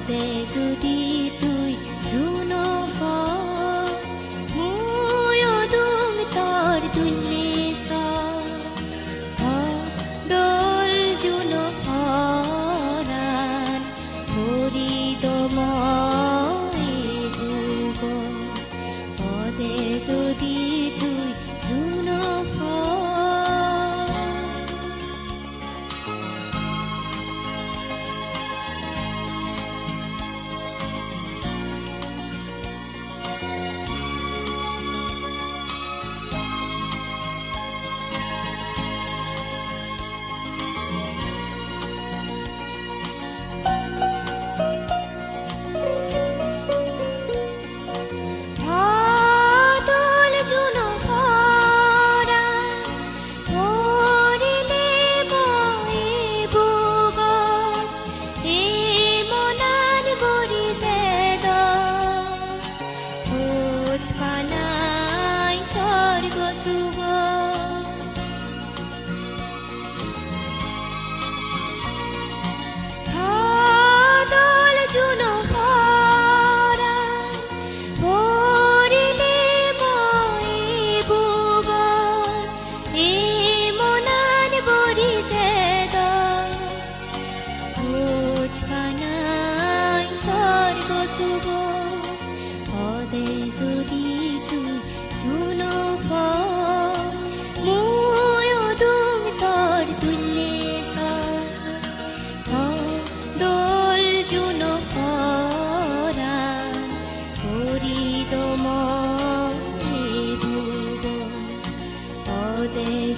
পদে যদি তুই জুনো মুয়ো দুং তোর দুলে দোল জুনো হরান হরি দময় ভুব পদে যদি তুই জুনো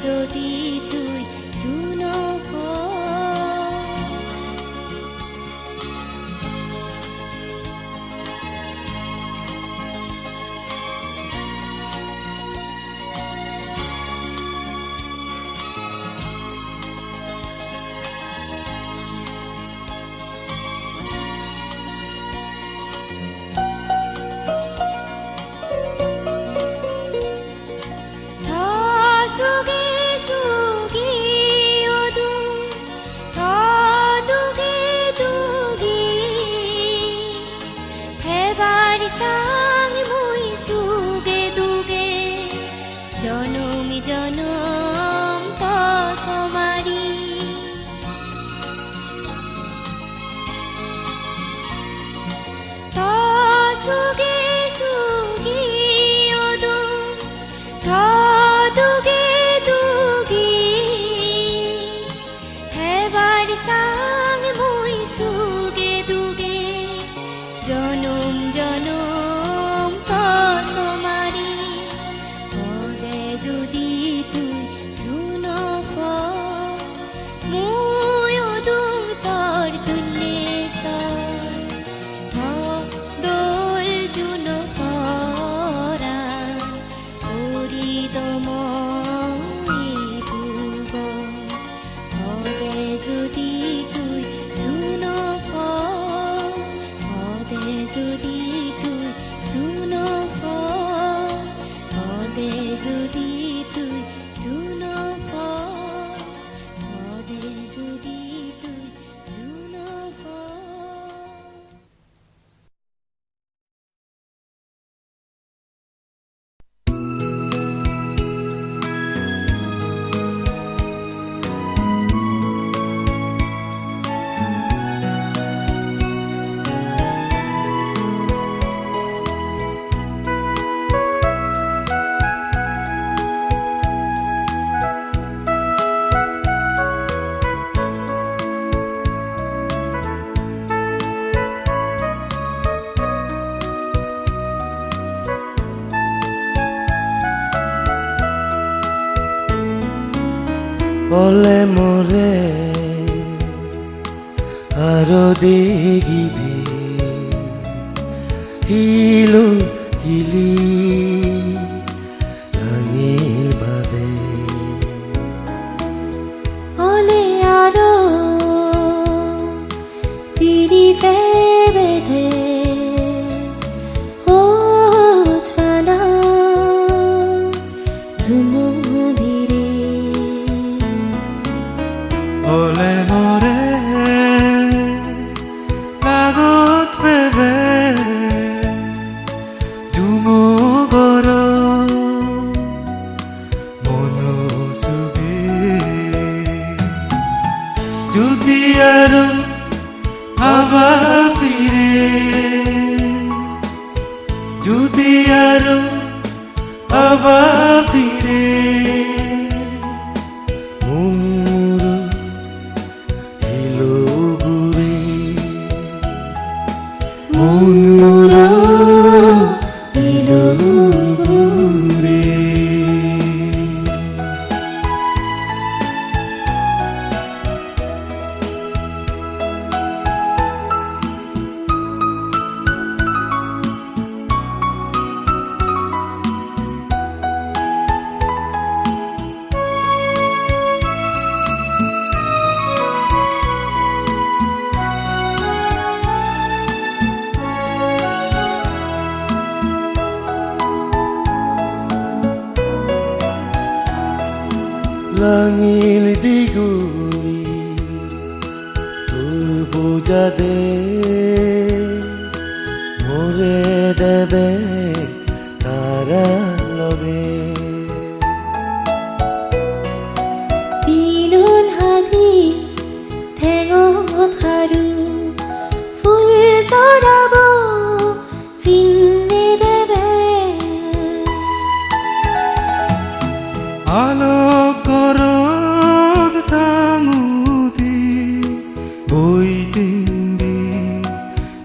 যদি তুই শুনো জনমি জনম তসমারি তসুগে সুগি ওদু দুগে দুগি হেবার সাং মুই সুগে দুগে জনম জনম তসমারি যদি তুই শুনো মুয়ো দুং তোর দুলে দোল জুনো হরা হরি দময় ভুব পদে যদি তুই শুনো পদে যদি তুই শুনো পদে যদি তুই শুনো পদে যদি তুই শুনো বলে মোরে আরো দেখিবি হিলো হিলি আনিল বাদে ওলে আরো তিরি বেদে ও ছানা ঝুমুরিরে বলে মোরে লাগো 아바비레 문무르 일로구레 문무르 일로구레 langit diguri turbujade more debe tara loge 비는 하디 탱옷 하루 풀 서라보 빈내대배 আলোকরদ সাঙুদি বইটিম্বি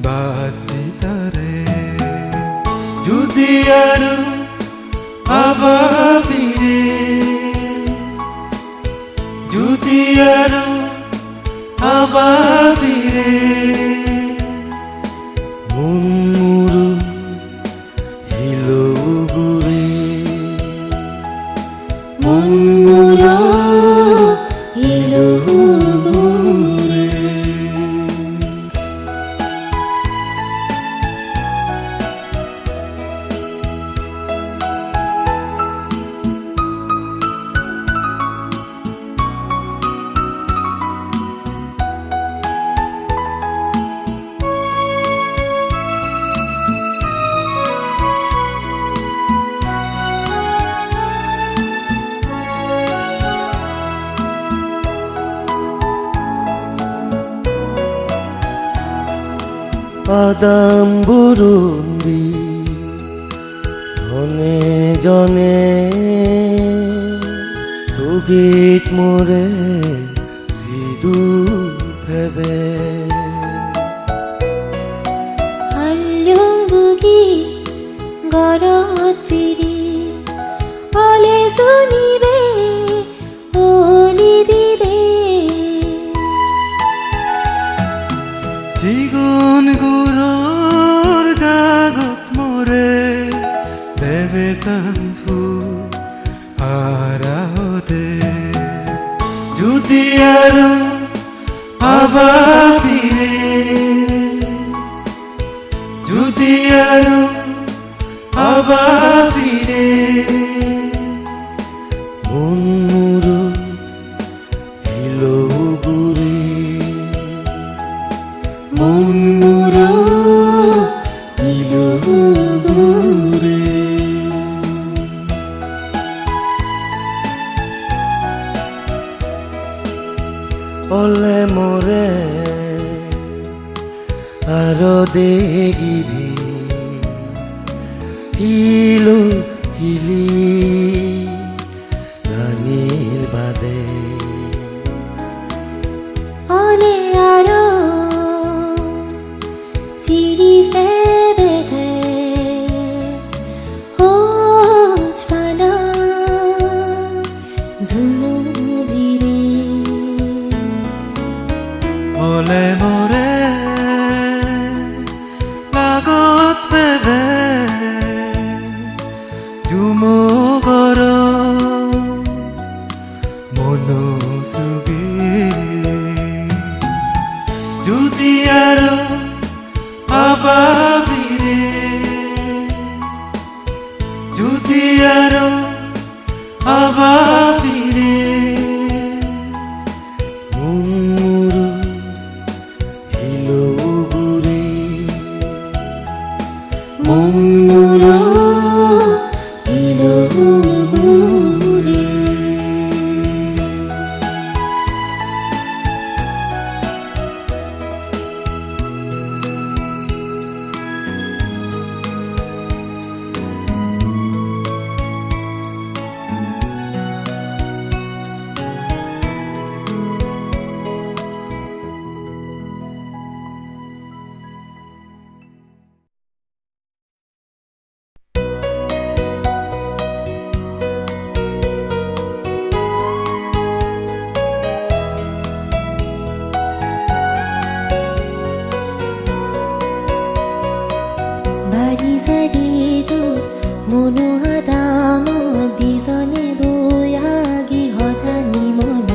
বাচিতারে যদি আরো আবাবিরে যদি আরো আবাবিরে মুন্মুরু হিলোগুরে মুন্মুরু হিলোগুরে আদাম বুরুন্দি জনে জনে তুগিত মোরে সিদু ফেবে 한룡북이 걸어들이 얼레 손입에 올리디데 지군 구롤 자got 모래 대배산후 아라오데 যদি আরো আবাবিরে যদি আরো আবাবিরে মুন্মুরু হিলোগুরে মুন্মুরু হিলোগুরে ole more aro degibi hilu hili lanil bade 얼레 알아 피리 페베데 호즈바나 zulubire ole more lagot bebe jumogoro monosugi যদি আরো আবাবিরে যদি আরো আবাবিরে মুন্মুরু হিলোগুরে মুন্মুরু হিলোগুরে 사리도 모노하다 디전에 보야기 허다니 모노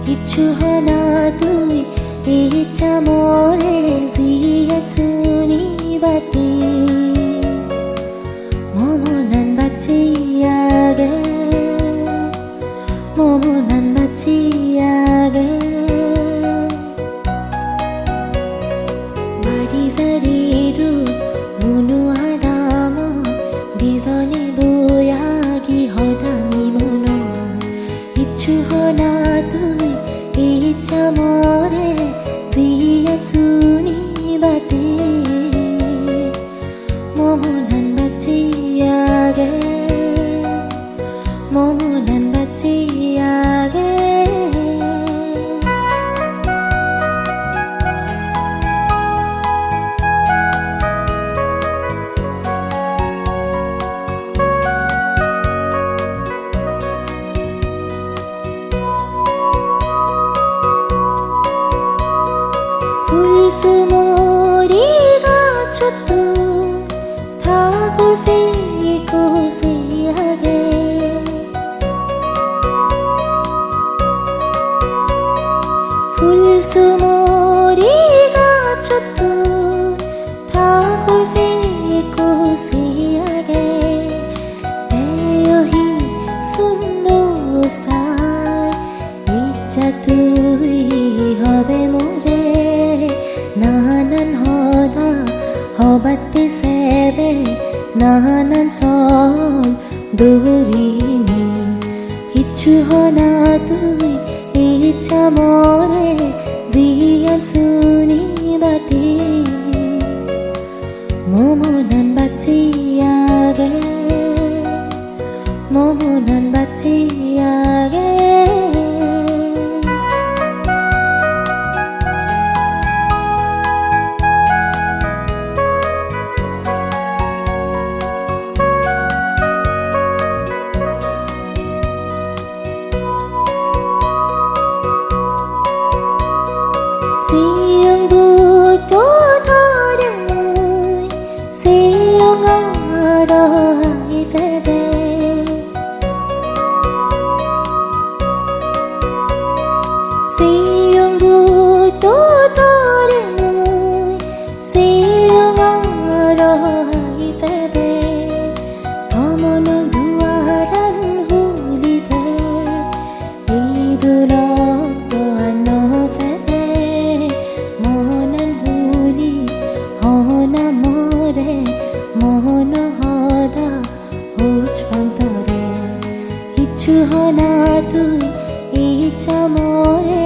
이추 하나 두이 이차 모래 지야순이 바티 모모난 바치야게 모모난 바치야게 마리사리도 무누하다모 디전에 보야기 허다니 모노 이추 하나 두이 이차 모래 지야순이 바티 모모난 바치야게 모모난 바치야게 불수머리가 쳤도 다골페이고 세하게 불수머리가 쳤도 다골페이고 세하게 에어히 순도살 이자투이 허베 모래 나난 허다 허바티 세베 나난 솔 도리니 이추 하나 두이 이차 모래 지안 순이 바티 모모난 바치야게 모모난 바치야게 siangbuto thoremui siangaro hai febe siangbuto thoremui siangaro hai febe tomono duaran hulide idulo ano febe mohonan huli hona more mohono hoda hoj fantare ichu hona tui icha more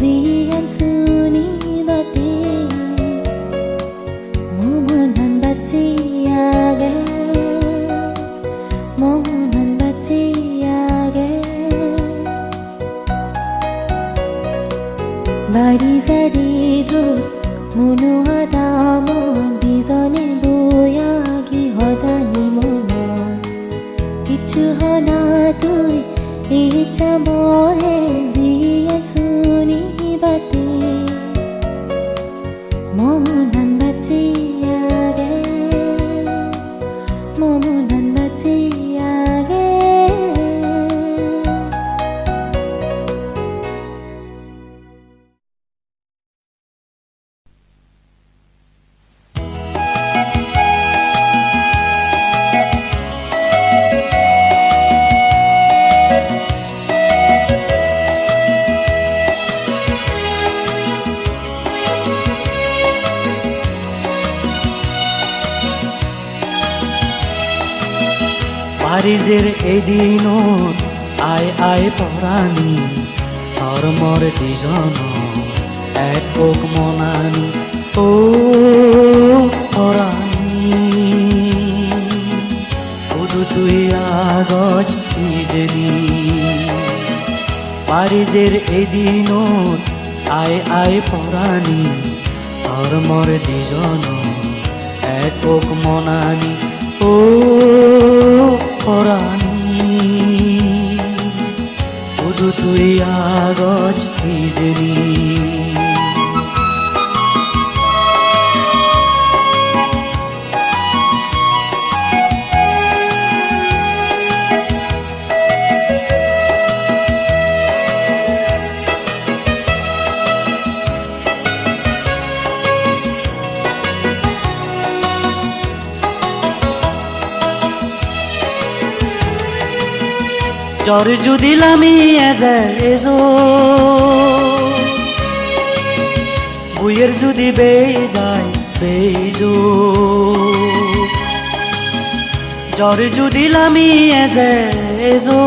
jian suni bate mohonan bachiyage mohonan bachiyage 바리사리도 무노하다모 디전에 보야기 허다니 모노 이추 하나 두이 이차 모래 지안 순이 바티 모모난 바치야게 모모난 바치야게 পারিজের এদিনত আই আই পরাণী ধর্মর দিজন এক ওক মনানি ও পরাণী শুধু তুই আগজ নিজেনি পারিজের এদিনত আই আই পরাণী ধর্মর দিজন এক ওক মনানি ও পরাণী শুধু তুই আগজ নিজেনি জ্বৰ যদি লামি এজো বুয়েৰ যদি বেয়ে যায় বেজো জ্বৰ যদি লামি এজো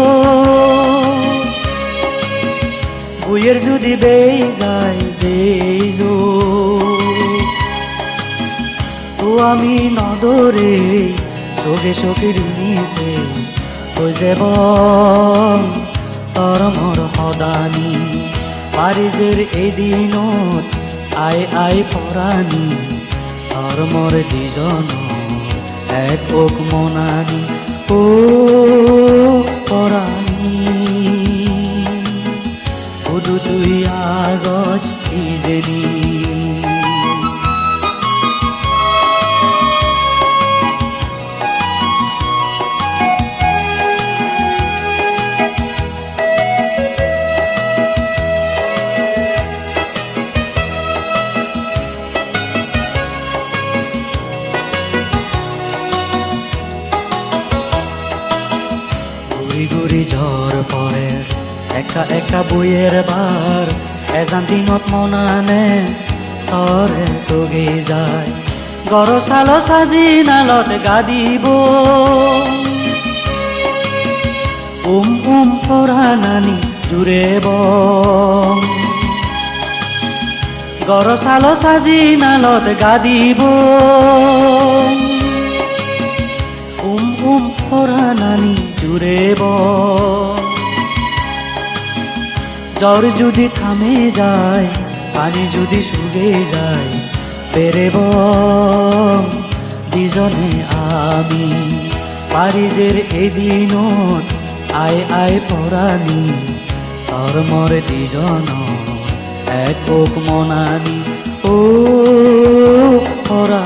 বুয়ের যদি বেয়ে যায় বেজো তো আমি নদরে চোখে চোখে ঋণিছে হৈ যাব তৰ মোৰ সদানি পাৰিজেৰ এদিনত আই পৰাণী তৰ মোৰ দুজন এক ওক মনানি ও পৰাণী শুধু তুই আগজ ইজেনি গুৰি জ্বৰ পৰে একা বইয়েৰ বাৰ এজান দিনত মনানে তৰে তোগে যায় গৰ চাল সাজি নালত গা দিব পৰা নানি জুড়ে গৰ চাল সাজি নালত গা দিব পৰা নানি জুড়ে জ্বৰ যদি থামে যায় পানি যদি শুগে যায় পেৰেব দুজনে আমি পাৰিজেৰ এদিনত আই পৰাণী তৰ মোৰ দুজন এক ওক মনানি ও পৰাণী